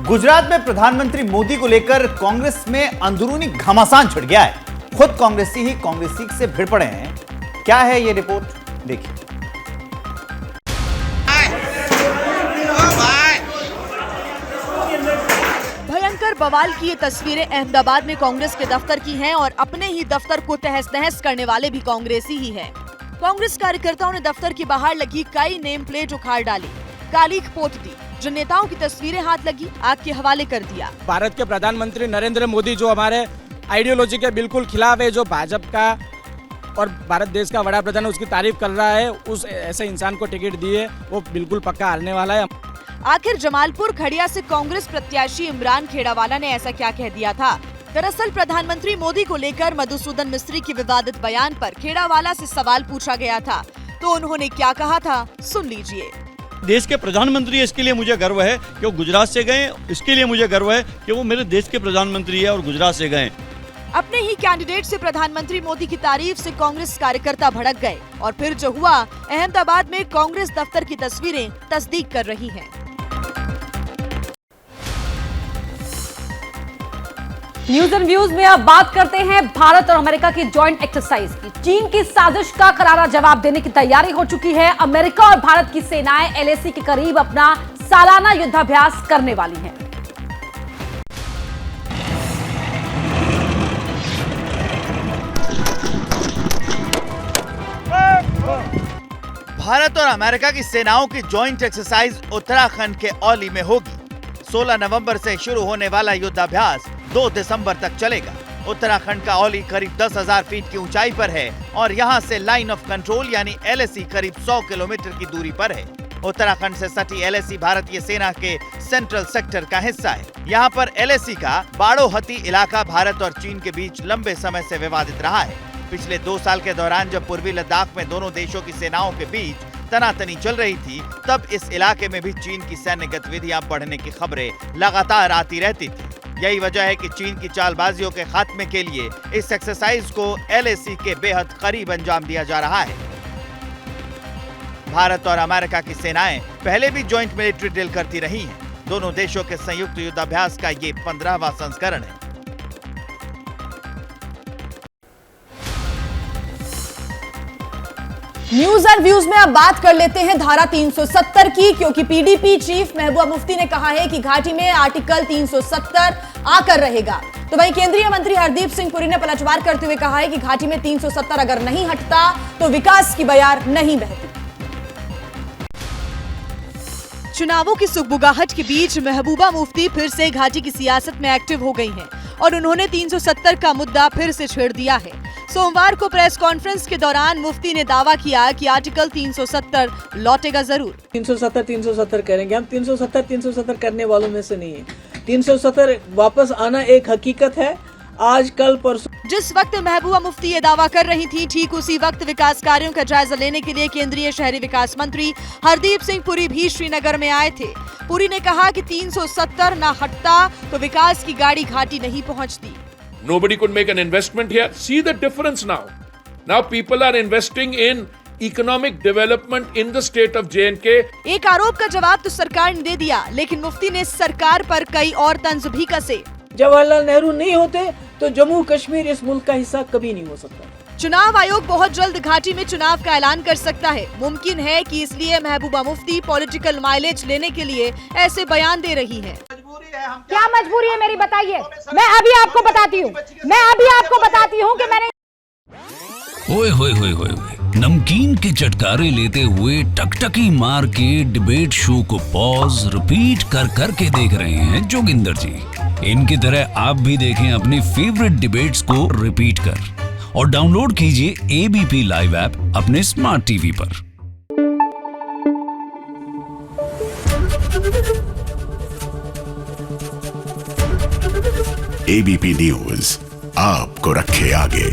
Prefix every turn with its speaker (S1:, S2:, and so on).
S1: गुजरात में प्रधानमंत्री मोदी को लेकर कांग्रेस में अंदरूनी घमासान छिड़ गया है। खुद कांग्रेसी ही कांग्रेसी से भिड़ पड़े हैं। क्या है ये रिपोर्ट, देखिए।
S2: भयंकर बवाल की ये तस्वीरें अहमदाबाद में कांग्रेस के दफ्तर की हैं और अपने ही दफ्तर को तहस नहस करने वाले भी कांग्रेसी ही हैं। कांग्रेस कार्यकर्ताओं ने दफ्तर के बाहर लगी कई नेम प्लेट उखाड़ डाली, कालीख पोत दी, जिन नेताओं की तस्वीरें हाथ लगी आग के हवाले कर दिया।
S3: भारत के प्रधानमंत्री नरेंद्र मोदी जो हमारे आइडियोलॉजी के बिल्कुल खिलाफ है, जो भाजपा का और भारत देश का बड़ा प्रधान उसकी तारीफ कर रहा है, उस ऐसे इंसान को टिकट दिए, वो बिल्कुल पक्का हारने वाला है।
S2: आखिर जमालपुर खड़िया से कांग्रेस प्रत्याशी इमरान खेड़ावाला ने ऐसा क्या कह दिया था? दरअसल प्रधानमंत्री मोदी को लेकर मधुसूदन मिस्त्री के विवादित बयान पर खेड़ावाला से सवाल पूछा गया था, तो उन्होंने क्या कहा था, सुन लीजिए।
S4: देश के प्रधानमंत्री है, इसके लिए मुझे गर्व है कि वो गुजरात से गए। इसके लिए मुझे गर्व है कि वो मेरे देश के प्रधानमंत्री है और गुजरात से गए।
S2: अपने ही कैंडिडेट से प्रधानमंत्री मोदी की तारीफ से कांग्रेस कार्यकर्ता भड़क गए और फिर जो हुआ, अहमदाबाद में कांग्रेस दफ्तर की तस्वीरें तस्दीक कर रही हैं।
S5: न्यूज एंड व्यूज में अब बात करते हैं भारत और अमेरिका की जॉइंट एक्सरसाइज की। चीन की साजिश का करारा जवाब देने की तैयारी हो चुकी है। अमेरिका और भारत की सेनाएं एलएसी के करीब अपना सालाना युद्धाभ्यास करने वाली हैं।
S1: भारत और अमेरिका की सेनाओं की जॉइंट एक्सरसाइज उत्तराखंड के औली में होगी। 16 नवंबर से शुरू होने वाला युद्धाभ्यास 2 दिसंबर तक चलेगा। उत्तराखंड का औली करीब 10,000 फीट की ऊंचाई पर है और यहां से लाइन ऑफ कंट्रोल यानी एलएसी करीब 100 किलोमीटर की दूरी पर है। उत्तराखंड से सटी एलएसी भारतीय सेना के सेंट्रल सेक्टर का हिस्सा है। यहां पर एलएसी का बाड़ोहती इलाका भारत और चीन के बीच लंबे समय से विवादित रहा है। पिछले 2 साल के दौरान जब पूर्वी लद्दाख में दोनों देशों की सेनाओं के बीच तनातनी चल रही थी, तब इस इलाके में भी चीन की सैन्य गतिविधियां बढ़ने की खबरें लगातार आती रहती थी। यही वजह है कि चीन की चालबाजियों के खात्मे के लिए इस एक्सरसाइज को एलएसी के बेहद करीब अंजाम दिया जा रहा है। भारत और अमेरिका की सेनाएं पहले भी जॉइंट मिलिट्री ड्रिल करती रही हैं। दोनों देशों के संयुक्त युद्धाभ्यास का ये 15वां संस्करण है।
S5: न्यूज एंड व्यूज में अब बात कर लेते हैं धारा 370 की, क्योंकि पीडीपी चीफ महबूबा मुफ्ती ने कहा है कि घाटी में आर्टिकल 370 आकर रहेगा। तो वहीं केंद्रीय मंत्री हरदीप सिंह पुरी ने पलटवार करते हुए कहा है कि घाटी में 370 अगर नहीं हटता तो विकास की बयार नहीं बहती।
S2: चुनावों की सुगबुगाहट के बीच महबूबा मुफ्ती फिर से घाटी की सियासत में एक्टिव हो गई हैं और उन्होंने 370 का मुद्दा फिर से छेड़ दिया है। सोमवार को प्रेस कॉन्फ्रेंस के दौरान मुफ्ती ने दावा किया कि आर्टिकल 370 लौटेगा जरूर।
S6: 370 करेंगे हम। 370 करने वालों में से नहीं है। 370 वापस आना एक हकीकत है, आज कल परसों।
S2: जिस वक्त महबूबा मुफ्ती ये दावा कर रही थी, ठीक उसी वक्त विकास कार्यों का जायजा लेने के लिए केंद्रीय शहरी विकास मंत्री हरदीप सिंह पुरी भी श्रीनगर में आए थे। पुरी ने कहा कि 370 ना हटता तो विकास की गाड़ी घाटी नहीं पहुंचती।
S7: Nobody could make an investment here. See the difference now. Now people are investing in economic development in the state of J&K.
S2: एक आरोप का जवाब तो सरकार ने दे दिया, लेकिन मुफ्ती ने सरकार पर कई और तंज भी कसे।
S6: जवाहरलाल नेहरू नहीं होते तो जम्मू कश्मीर इस मुल्क का हिस्सा कभी नहीं हो सकता।
S2: चुनाव आयोग बहुत जल्द घाटी में चुनाव का ऐलान कर सकता है। मुमकिन है कि इसलिए महबूबा मुफ्ती पॉलिटिकल माइलेज लेने के लिए ऐसे बयान दे रही हैं।
S5: क्या मजबूरी है मेरी, बताइए। मैं अभी आपको बताती हूँ कि मैंने
S8: ओए होए होए होए नमकीन के चटकारे लेते हुए टकटकी मार के डिबेट शो को पॉज रिपीट कर करके देख रहे हैं जोगिंदर जी। इनकी तरह आप भी देखें अपनी फेवरेट डिबेट्स को रिपीट कर और डाउनलोड कीजिए एबीपी लाइव ऐप अपने स्मार्ट टीवी पर।
S9: एबीपी न्यूज आपको रखे आगे।